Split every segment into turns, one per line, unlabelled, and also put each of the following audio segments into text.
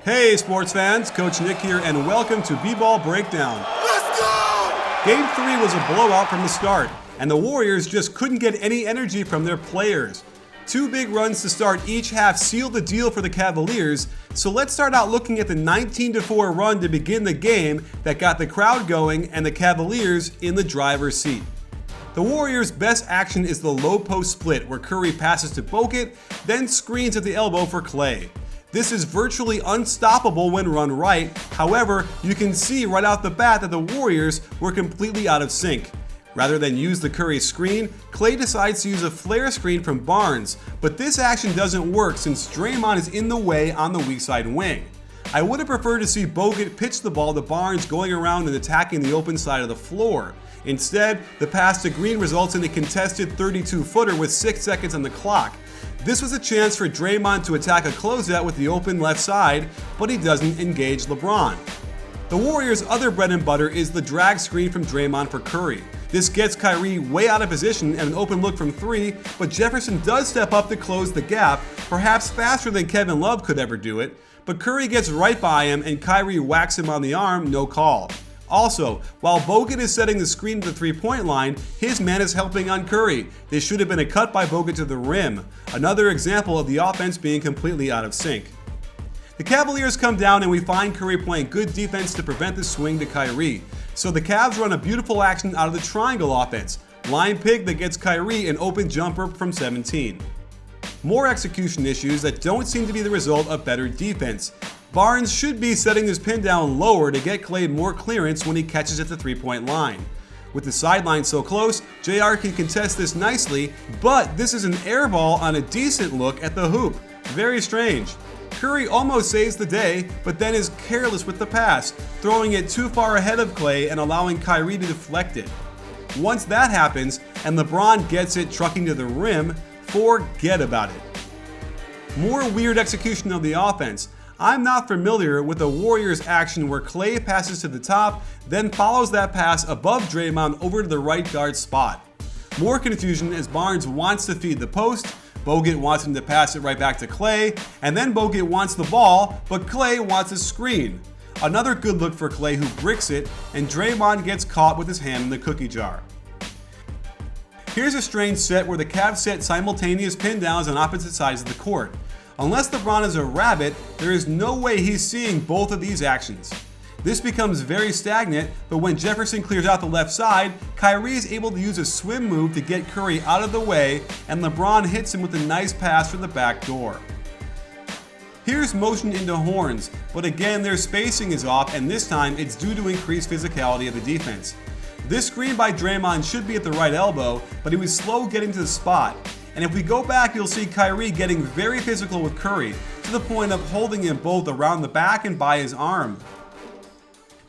Hey sports fans, Coach Nick here and welcome to BBallBreakdown.
Let's go!
Game 3 was a blowout from the start, and the Warriors just couldn't get any energy from their players. Two big runs to start each half sealed the deal for the Cavaliers, so let's start out looking at the 19-4 run to begin the game that got the crowd going and the Cavaliers in the driver's seat. The Warriors' best action is the low post split where Curry passes to Bogut, then screens at the elbow for Clay. This is virtually unstoppable when run right. However, you can see right off the bat that the Warriors were completely out of sync. Rather than use the Curry screen, Clay decides to use a flare screen from Barnes, but this action doesn't work since Draymond is in the way on the weak side wing. I would have preferred to see Bogut pitch the ball to Barnes going around and attacking the open side of the floor. Instead, the pass to Green results in a contested 32-footer with 6 seconds on the clock. This was a chance for Draymond to attack a closeout with the open left side, but he doesn't engage LeBron. The Warriors' other bread and butter is the drag screen from Draymond for Curry. This gets Kyrie way out of position and an open look from 3, but Jefferson does step up to close the gap, perhaps faster than Kevin Love could ever do it, but Curry gets right by him and Kyrie whacks him on the arm, no call. Also, while Bogut is setting the screen to the three-point line, his man is helping on Curry. This should have been a cut by Bogut to the rim. Another example of the offense being completely out of sync. The Cavaliers come down and we find Curry playing good defense to prevent the swing to Kyrie. So the Cavs run a beautiful action out of the triangle offense. Line pick that gets Kyrie an open jumper from 17. More execution issues that don't seem to be the result of better defense. Barnes should be setting his pin down lower to get Clay more clearance when he catches at the three-point line. With the sideline so close, JR can contest this nicely, but this is an air ball on a decent look at the hoop. Very strange. Curry almost saves the day, but then is careless with the pass, throwing it too far ahead of Clay and allowing Kyrie to deflect it. Once that happens, and LeBron gets it trucking to the rim, forget about it. More weird execution of the offense. I'm not familiar with the Warriors action where Clay passes to the top, then follows that pass above Draymond over to the right guard spot. More confusion as Barnes wants to feed the post, Bogut wants him to pass it right back to Clay, and then Bogut wants the ball, but Clay wants a screen. Another good look for Clay who bricks it, and Draymond gets caught with his hand in the cookie jar. Here's a strange set where the Cavs set simultaneous pin downs on opposite sides of the court. Unless LeBron is a rabbit, there is no way he's seeing both of these actions. This becomes very stagnant, but when Jefferson clears out the left side, Kyrie is able to use a swim move to get Curry out of the way, and LeBron hits him with a nice pass from the back door. Here's motion into horns, but again their spacing is off, and this time it's due to increased physicality of the defense. This screen by Draymond should be at the right elbow, but he was slow getting to the spot. And if we go back, you'll see Kyrie getting very physical with Curry, to the point of holding him both around the back and by his arm.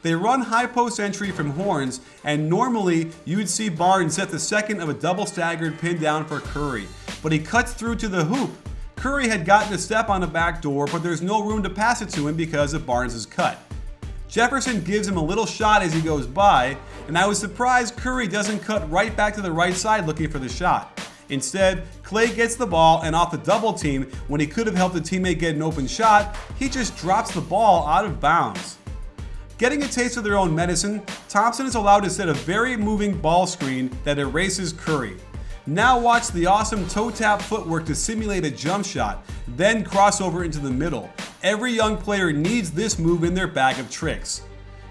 They run high post entry from horns, and normally you would see Barnes set the second of a double staggered pin down for Curry, but he cuts through to the hoop. Curry had gotten a step on the back door, but there's no room to pass it to him because of Barnes' cut. Jefferson gives him a little shot as he goes by, and I was surprised Curry doesn't cut right back to the right side looking for the shot. Instead, Clay gets the ball, and off the double team, when he could have helped a teammate get an open shot, he just drops the ball out of bounds. Getting a taste of their own medicine, Thompson is allowed to set a very moving ball screen that erases Curry. Now watch the awesome toe tap footwork to simulate a jump shot, then cross over into the middle. Every young player needs this move in their bag of tricks.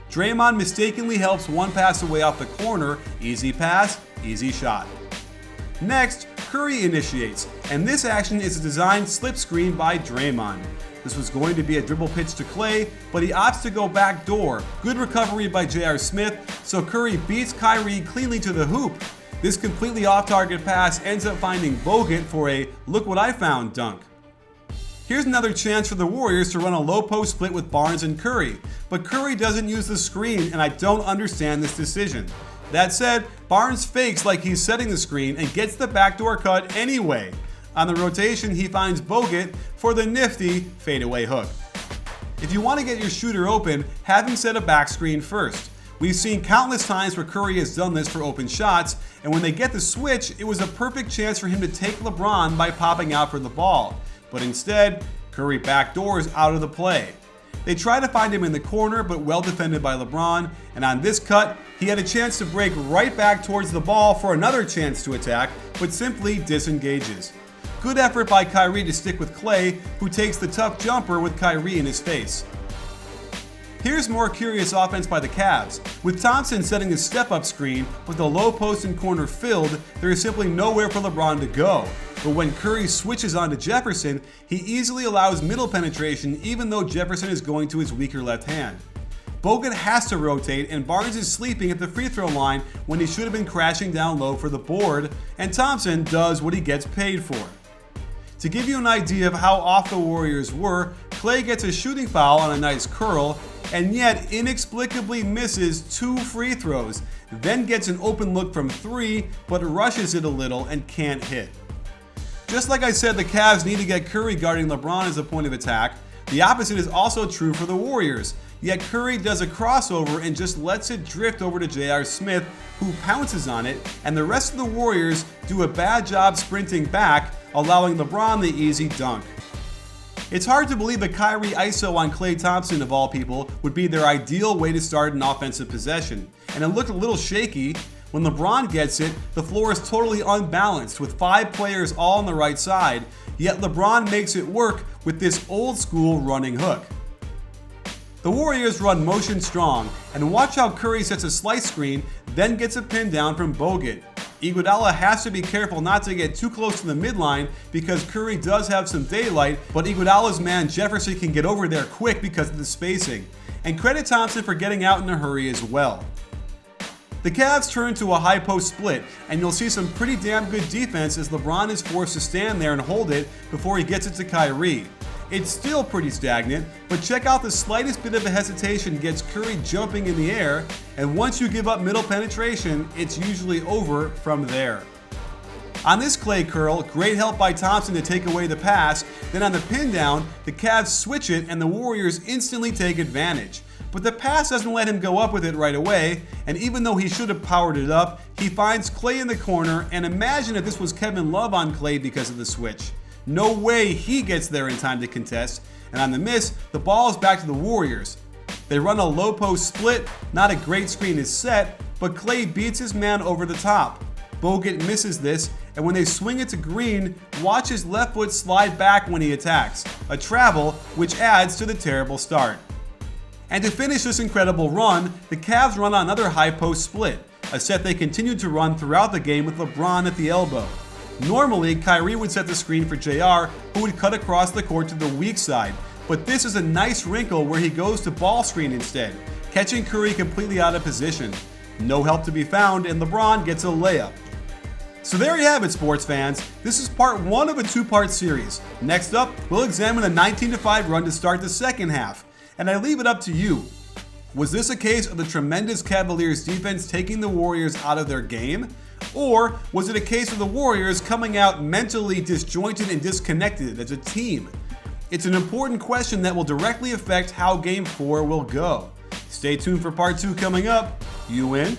Draymond mistakenly helps one pass away off the corner, easy pass, easy shot. Next, Curry initiates, and this action is a designed slip screen by Draymond. This was going to be a dribble pitch to Clay, but he opts to go back door. Good recovery by J.R. Smith, so Curry beats Kyrie cleanly to the hoop. This completely off-target pass ends up finding Bogut for a "look what I found" dunk. Here's another chance for the Warriors to run a low post split with Barnes and Curry, but Curry doesn't use the screen, and I don't understand this decision. That said, Barnes fakes like he's setting the screen and gets the backdoor cut anyway. On the rotation, he finds Bogut for the nifty fadeaway hook. If you want to get your shooter open, have him set a back screen first. We've seen countless times where Curry has done this for open shots, and when they get the switch, it was a perfect chance for him to take LeBron by popping out for the ball. But instead, Curry backdoors out of the play. They try to find him in the corner, but well defended by LeBron, and on this cut, he had a chance to break right back towards the ball for another chance to attack, but simply disengages. Good effort by Kyrie to stick with Klay, who takes the tough jumper with Kyrie in his face. Here's more curious offense by the Cavs. With Thompson setting his step-up screen with the low post and corner filled, there is simply nowhere for LeBron to go. But when Curry switches onto Jefferson, he easily allows middle penetration even though Jefferson is going to his weaker left hand. Bogut has to rotate, and Barnes is sleeping at the free throw line when he should have been crashing down low for the board, and Thompson does what he gets paid for. To give you an idea of how off the Warriors were, Klay gets a shooting foul on a nice curl, and yet inexplicably misses 2 free throws, then gets an open look from 3, but rushes it a little and can't hit. Just like I said, the Cavs need to get Curry guarding LeBron as a point of attack. The opposite is also true for the Warriors, yet Curry does a crossover and just lets it drift over to J.R. Smith, who pounces on it, and the rest of the Warriors do a bad job sprinting back, allowing LeBron the easy dunk. It's hard to believe that Kyrie ISO on Klay Thompson, of all people, would be their ideal way to start an offensive possession, and it looked a little shaky. When LeBron gets it, the floor is totally unbalanced with 5 players all on the right side, yet LeBron makes it work with this old school running hook. The Warriors run motion strong, and watch how Curry sets a slice screen, then gets a pin down from Bogut. Iguodala has to be careful not to get too close to the midline because Curry does have some daylight, but Iguodala's man Jefferson can get over there quick because of the spacing. And credit Thompson for getting out in a hurry as well. The Cavs turn to a high post split, and you'll see some pretty damn good defense as LeBron is forced to stand there and hold it before he gets it to Kyrie. It's still pretty stagnant, but check out the slightest bit of a hesitation gets Curry jumping in the air, and once you give up middle penetration, it's usually over from there. On this Klay curl, great help by Thompson to take away the pass, then on the pin down, the Cavs switch it and the Warriors instantly take advantage. But the pass doesn't let him go up with it right away, and even though he should have powered it up, he finds Klay in the corner, and imagine if this was Kevin Love on Klay because of the switch. No way he gets there in time to contest, and on the miss, the ball is back to the Warriors. They run a low post split, not a great screen is set, but Klay beats his man over the top. Bogut misses this, and when they swing it to Green, watch his left foot slide back when he attacks, a travel which adds to the terrible start. And to finish this incredible run, the Cavs run on another high post split, a set they continued to run throughout the game with LeBron at the elbow. Normally, Kyrie would set the screen for JR, who would cut across the court to the weak side, but this is a nice wrinkle where he goes to ball screen instead, catching Curry completely out of position. No help to be found, and LeBron gets a layup. So there you have it, sports fans. This is part 1 of a 2-part series. Next up, we'll examine a 19-5 run to start the second half. And I leave it up to you. Was this a case of the tremendous Cavaliers defense taking the Warriors out of their game? Or was it a case of the Warriors coming out mentally disjointed and disconnected as a team? It's an important question that will directly affect how Game 4 will go. Stay tuned for part 2 coming up. You in?